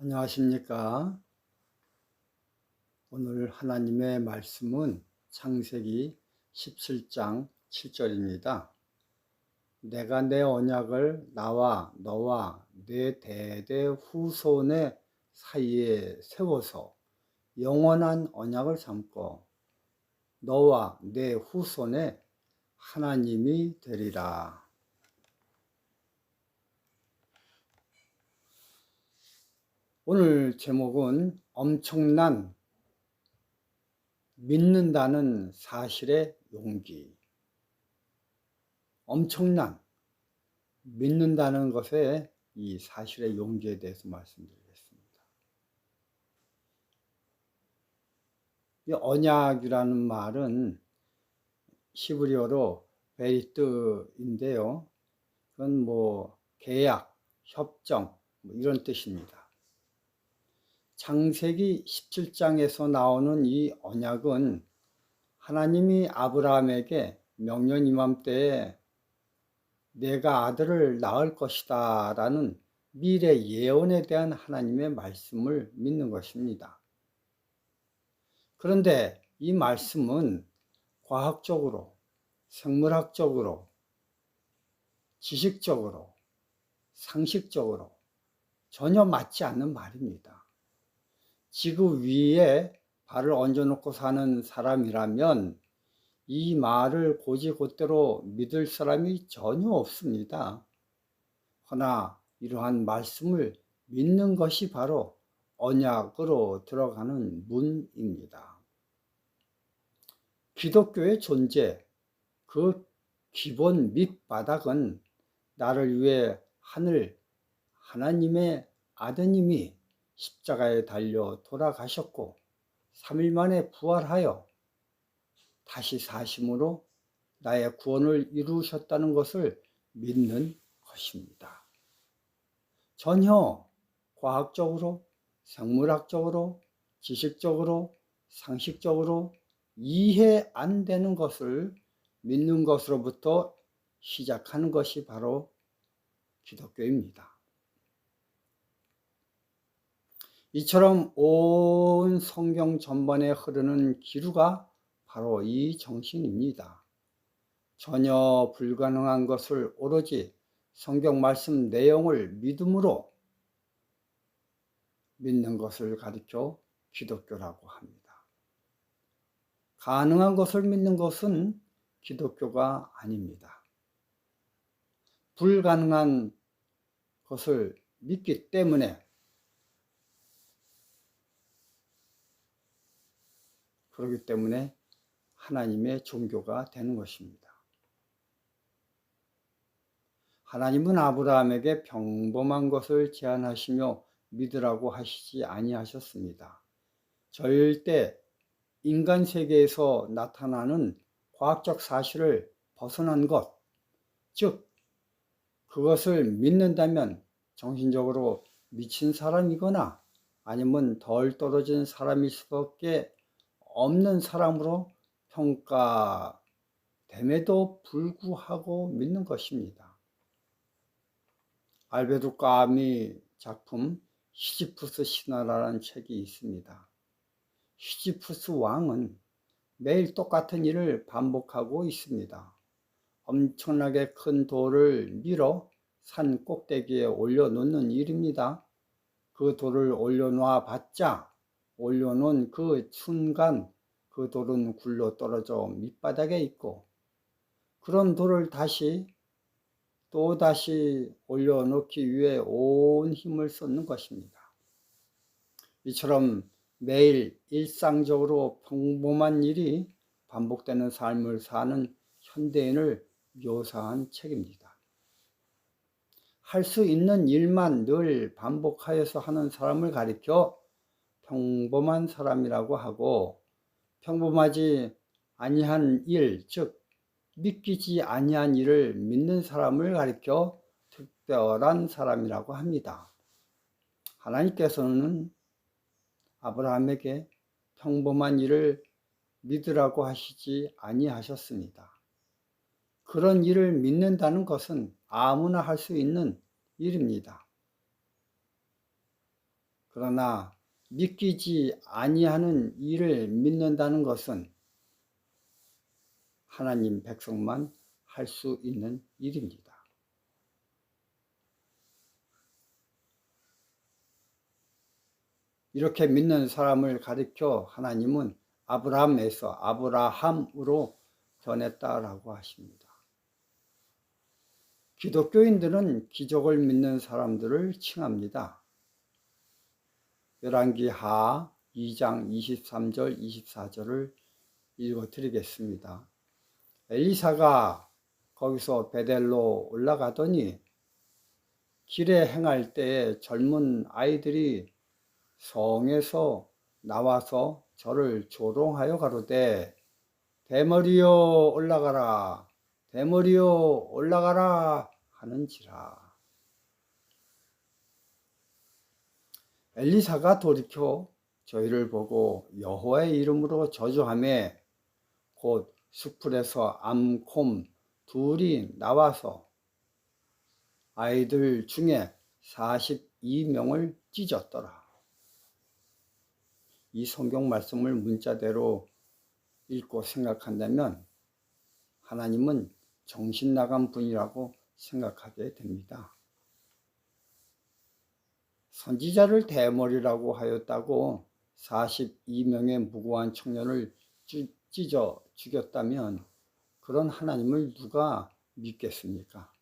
안녕하십니까? 오늘 하나님의 말씀은 창세기 17장 7절입니다. 내가 내 언약을 나와 너와 내 대대 후손의 사이에 세워서 영원한 언약을 삼고 너와 내 후손의 하나님이 되리라. 오늘 제목은 엄청난 믿는다는 사실의 용기. 엄청난 믿는다는 것의 이 사실의 용기에 대해서 말씀드리겠습니다. 이 언약이라는 말은 히브리어로 베리트인데요. 그건 계약, 협정 이런 뜻입니다. 창세기 17장에서 나오는 이 언약은 하나님이 아브라함에게 명년 이맘때에 내가 아들을 낳을 것이다 라는 미래 예언에 대한 하나님의 말씀을 믿는 것입니다. 그런데 이 말씀은 과학적으로, 생물학적으로, 지식적으로, 상식적으로 전혀 맞지 않는 말입니다. 지구 위에 발을 얹어놓고 사는 사람이라면 이 말을 곧이곧대로 믿을 사람이 전혀 없습니다. 허나 이러한 말씀을 믿는 것이 바로 언약으로 들어가는 문입니다. 기독교의 존재, 그 기본 밑바닥은 나를 위해 하나님의 아드님이 십자가에 달려 돌아가셨고 3일 만에 부활하여 다시 사심으로 나의 구원을 이루셨다는 것을 믿는 것입니다. 전혀 과학적으로, 생물학적으로, 지식적으로, 상식적으로 이해 안 되는 것을 믿는 것으로부터 시작하는 것이 바로 기독교입니다. 이처럼 온 성경 전반에 흐르는 기류가 바로 이 정신입니다. 전혀 불가능한 것을 오로지 성경 말씀 내용을 믿음으로 믿는 것을 가리켜 기독교라고 합니다. 가능한 것을 믿는 것은 기독교가 아닙니다. 불가능한 것을 믿기 때문에 그렇기 때문에 하나님의 종교가 되는 것입니다. 하나님은 아브라함에게 평범한 것을 제안하시며 믿으라고 하시지 아니하셨습니다. 절대 인간 세계에서 나타나는 과학적 사실을 벗어난 것, 즉 그것을 믿는다면 정신적으로 미친 사람이거나 아니면 덜 떨어진 사람일 수밖에 없는 사람으로 평가됨에도 불구하고 믿는 것입니다. 알베르 까미 작품 시지프스 신화라는 책이 있습니다. 시지프스 왕은 매일 똑같은 일을 반복하고 있습니다. 엄청나게 큰 돌을 밀어 산 꼭대기에 올려놓는 일입니다. 그 돌을 올려놓아 봤자 올려놓은 그 순간 그 돌은 굴러 떨어져 밑바닥에 있고 그런 돌을 또다시 올려놓기 위해 온 힘을 쏟는 것입니다. 이처럼 매일 일상적으로 평범한 일이 반복되는 삶을 사는 현대인을 묘사한 책입니다. 할 수 있는 일만 늘 반복하여서 하는 사람을 가리켜 평범한 사람이라고 하고 평범하지 아니한 일, 즉 믿기지 아니한 일을 믿는 사람을 가리켜 특별한 사람이라고 합니다. 하나님께서는 아브라함에게 평범한 일을 믿으라고 하시지 아니하셨습니다. 그런 일을 믿는다는 것은 아무나 할 수 있는 일입니다. 그러나 믿기지 아니하는 일을 믿는다는 것은 하나님 백성만 할 수 있는 일입니다. 이렇게 믿는 사람을 가리켜 하나님은 아브라함에서 아브라함으로 전했다라고 하십니다. 기독교인들은 기적을 믿는 사람들을 칭합니다. 열왕기하 2장 23절 24절을 읽어드리겠습니다. 엘리사가 거기서 베델로 올라가더니 길에 행할 때에 젊은 아이들이 성에서 나와서 저를 조롱하여 가로되 대머리여 올라가라 대머리여 올라가라 하는지라. 엘리사가 돌이켜 저희를 보고 여호와의 이름으로 저주하며 곧 수풀에서 암곰 둘이 나와서 아이들 중에 42명을 찢었더라. 이 성경 말씀을 문자대로 읽고 생각한다면 하나님은 정신 나간 분이라고 생각하게 됩니다. 선지자를 대머리라고 하였다고 42명의 무고한 청년을 찢어 죽였다면 그런 하나님을 누가 믿겠습니까?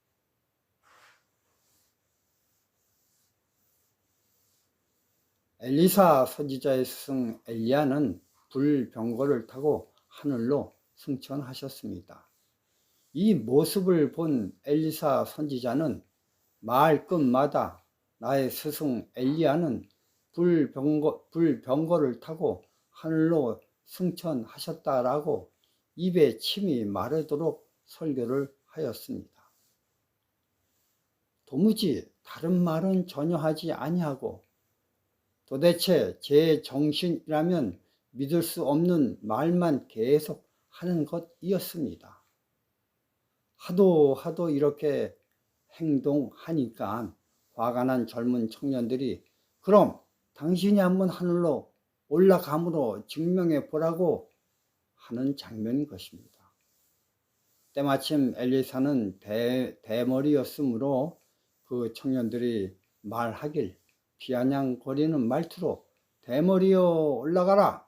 엘리사 선지자의 스승 엘리야는 불병거를 타고 하늘로 승천하셨습니다. 이 모습을 본 엘리사 선지자는 말끝마다 나의 스승 엘리야는 불병거를 타고 하늘로 승천하셨다라고 입에 침이 마르도록 설교를 하였습니다. 도무지 다른 말은 전혀 하지 아니하고 도대체 제 정신이라면 믿을 수 없는 말만 계속 하는 것이었습니다. 하도 이렇게 행동하니까 화가 난 젊은 청년들이 그럼 당신이 한번 하늘로 올라감으로 증명해 보라고 하는 장면인 것입니다. 때마침 엘리사는 대머리였으므로 그 청년들이 말하길 비아냥거리는 말투로 대머리여 올라가라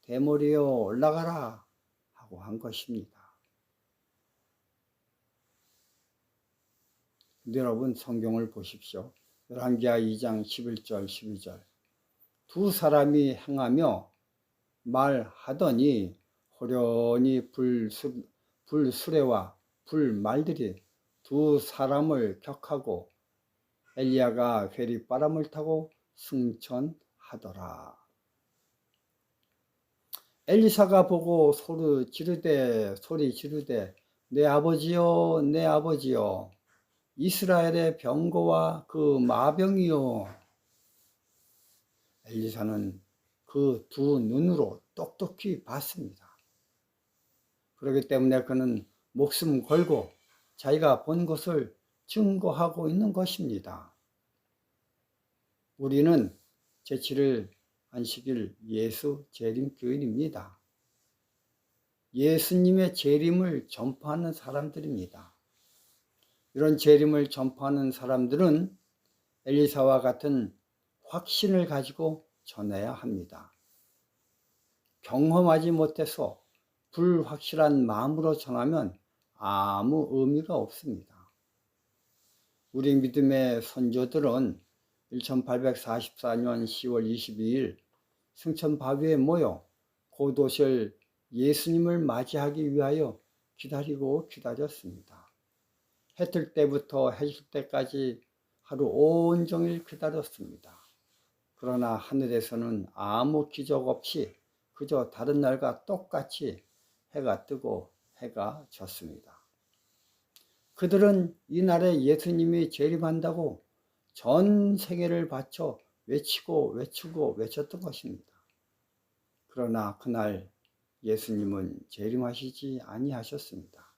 대머리여 올라가라 하고 한 것입니다. 근데 여러분 성경을 보십시오. 열왕기하 2장 11절 12절 두 사람이 행하며 말하더니 호련히 불수레와 불말들이 두 사람을 격하고 엘리야가 회리바람을 타고 승천하더라. 엘리사가 보고 소리 지르되 내 아버지여 내 아버지여 이스라엘의 병거와 그 마병이요. 엘리사는 그 두 눈으로 똑똑히 봤습니다. 그렇기 때문에 그는 목숨 걸고 자기가 본 것을 증거하고 있는 것입니다. 우리는 제7일 안식일 예수 재림 교인입니다. 예수님의 재림을 전파하는 사람들입니다. 이런 재림을 전파하는 사람들은 엘리사와 같은 확신을 가지고 전해야 합니다. 경험하지 못해서 불확실한 마음으로 전하면 아무 의미가 없습니다. 우리 믿음의 선조들은 1844년 10월 22일 승천바위에 모여 곧 오실 예수님을 맞이하기 위하여 기다리고 기다렸습니다. 해 뜰 때부터 해 질 때까지 하루 온종일 기다렸습니다. 그러나 하늘에서는 아무 기적 없이 그저 다른 날과 똑같이 해가 뜨고 해가 졌습니다. 그들은 이날에 예수님이 재림한다고 전 세계를 바쳐 외쳤던 것입니다. 그러나 그날 예수님은 재림하시지 아니하셨습니다.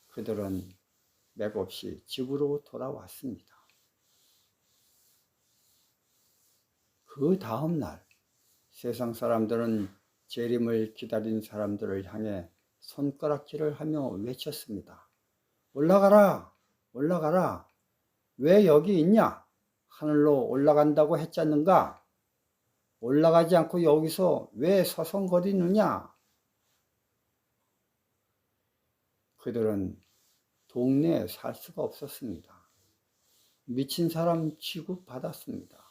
그들은 맥없이 집으로 돌아왔습니다. 그 다음 날 세상 사람들은 재림을 기다린 사람들을 향해 손가락질을 하며 외쳤습니다. 올라가라! 올라가라! 왜 여기 있냐? 하늘로 올라간다고 했잖는가? 올라가지 않고 여기서 왜 서성거리느냐? 그들은 동네에 살 수가 없었습니다. 미친 사람 취급받았습니다.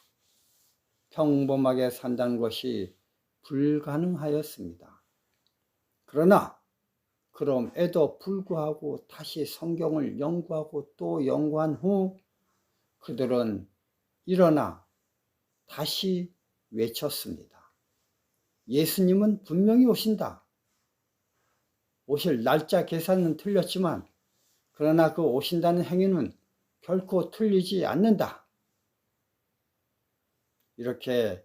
평범하게 산다는 것이 불가능하였습니다. 그러나 그럼에도 불구하고 다시 성경을 연구하고 또 연구한 후 그들은 일어나 다시 외쳤습니다. 예수님은 분명히 오신다. 오실 날짜 계산은 틀렸지만 그러나 그 오신다는 행위는 결코 틀리지 않는다. 이렇게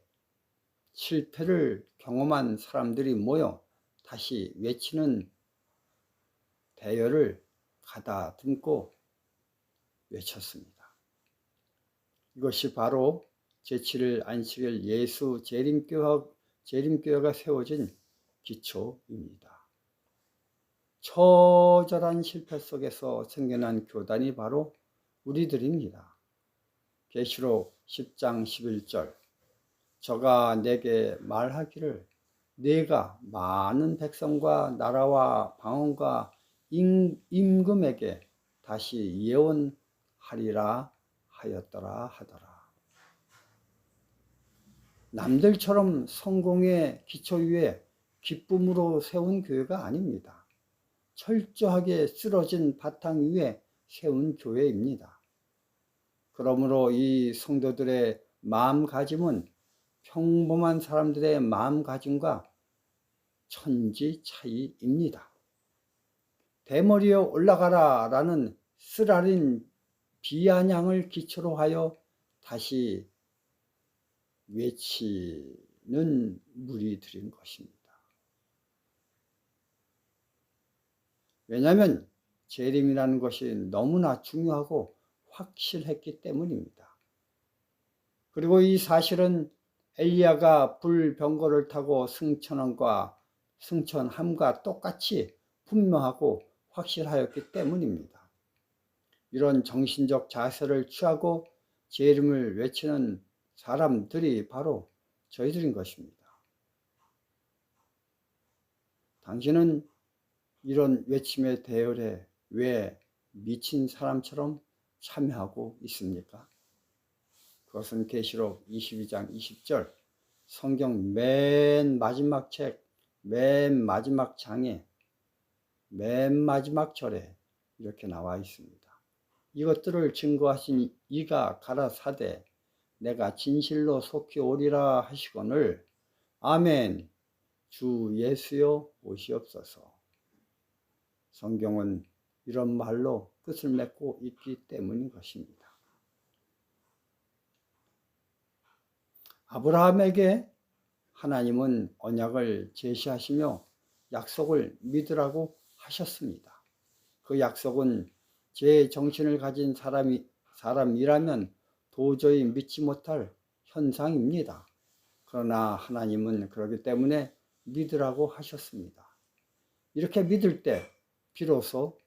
실패를 경험한 사람들이 모여 다시 외치는 대열을 가다듬고 외쳤습니다. 이것이 바로 제7일 안식일 예수 재림교회가 세워진 기초입니다. 처절한 실패 속에서 생겨난 교단이 바로 우리들입니다. 계시록 10장 11절 저가 내게 말하기를 네가 많은 백성과 나라와 방언과 임금에게 다시 예언하리라 하였더라 하더라. 남들처럼 성공의 기초 위에 기쁨으로 세운 교회가 아닙니다. 철저하게 쓰러진 바탕 위에 세운 교회입니다. 그러므로 이 성도들의 마음가짐은 평범한 사람들의 마음가짐과 천지 차이입니다. 대머리에 올라가라 라는 쓰라린 비아냥을 기초로 하여 다시 외치는 무리들인 것입니다. 왜냐하면 재림이라는 것이 너무나 중요하고 확실했기 때문입니다. 그리고 이 사실은 엘리야가 불병거를 타고 승천함과 똑같이 분명하고 확실하였기 때문입니다. 이런 정신적 자세를 취하고 재림을 외치는 사람들이 바로 저희들인 것입니다. 당신은 이런 외침의 대열에 왜 미친 사람처럼 참여하고 있습니까? 그것은 계시록 22장 20절 성경 맨 마지막 책, 맨 마지막 장에 맨 마지막 절에 이렇게 나와 있습니다. 이것들을 증거하신 이가 가라사대 내가 진실로 속히 오리라 하시거늘 아멘 주 예수여 오시옵소서. 성경은 이런 말로 끝을 맺고 있기 때문인 것입니다. 아브라함에게 하나님은 언약을 제시하시며 약속을 믿으라고 하셨습니다. 그 약속은 제 정신을 가진 사람이라면 도저히 믿지 못할 현상입니다. 그러나 하나님은 그렇기 때문에 믿으라고 하셨습니다. 이렇게 믿을 때 비로소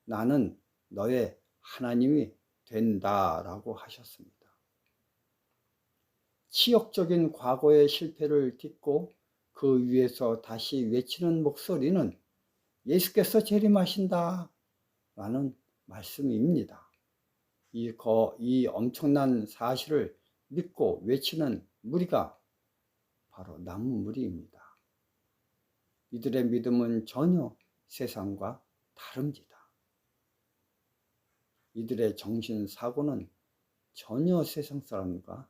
나는 너의 하나님이 된다라고 하셨습니다. 치욕적인 과거의 실패를 딛고 그 위에서 다시 외치는 목소리는 예수께서 재림하신다 라는 말씀입니다. 이 엄청난 사실을 믿고 외치는 무리가 바로 남은 무리입니다. 이들의 믿음은 전혀 세상과 다릅니다. 이들의 정신사고는 전혀 세상 사람과